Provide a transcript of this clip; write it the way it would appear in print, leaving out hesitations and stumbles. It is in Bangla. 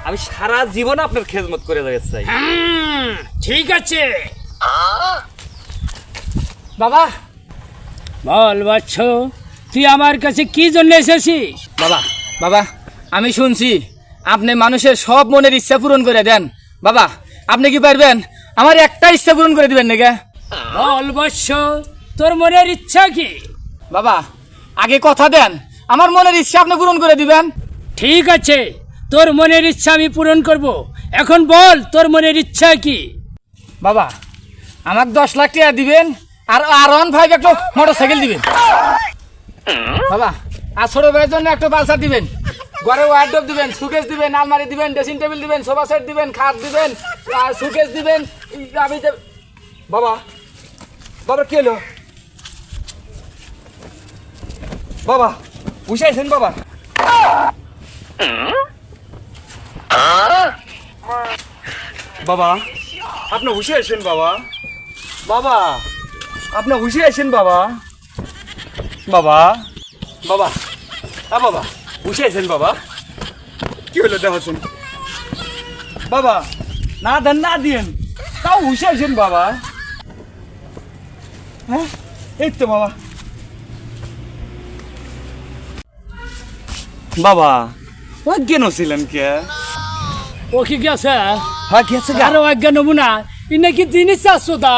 আমি সারা জীবন আপনার খেদমত করে যেতে চাই। ঠিক আছে বাবা বল বাচ্চ, তুই আমার কাছে কি জন্য এসেছিস? বাবা বাবা আমি শুনছি আপনি মানুষের সব মনের ইচ্ছা পূরণ করে দেন। বাবা আপনি কি পারবেন আমার একটা ইচ্ছা পূরণ করে দিবেন নাকি? বল বৎস, তোর মনের ইচ্ছা কি? বাবা আগে কথা দেন, আমার মনের ইচ্ছা আপনি পূরণ করে দিবেন। ঠিক আছে, তোর মনের ইচ্ছা আমি পূরণ করব। এখন বল তোর মনের ইচ্ছা কি? বাবা আমাকে 10 লাখ টাকা দিবেন আর R15 একটা মোটরসাইকেল দিবেন। বাবা আর ছোট ভাইয়ের জন্য একটা পালসার দিবেন। ঘরে ওয়ার্ডরোব দিবেন, সুকেস দিবেন, আলমারি দিবেন, ড্রেসিং টেবিল দিবেন, সোফা সেট দিবেন, খাট দিবেন, আর সুকেস দিবেন। আমি বাবা বাবা কি হলো? বাবা বুঝাইছেন বাবা? বাবা আপনি হুশে আছেন বাবা? বাবা আপনি হুশে আছেন বাবা? বাবা বাবা বাবা হুশে আছেন বাবা? কি হলো দেখুন বাবা, না দেন না দিয়েন তাও হুশে আছেন বাবা? হ্যাঁ এই তো বাবা। বাবা অজ্ঞান ছিলেন কে? ও কি গেছে? হ্যাঁ গেছে আরো অজ্ঞান নমুনা, ই নাকি জিনিস আসছো দা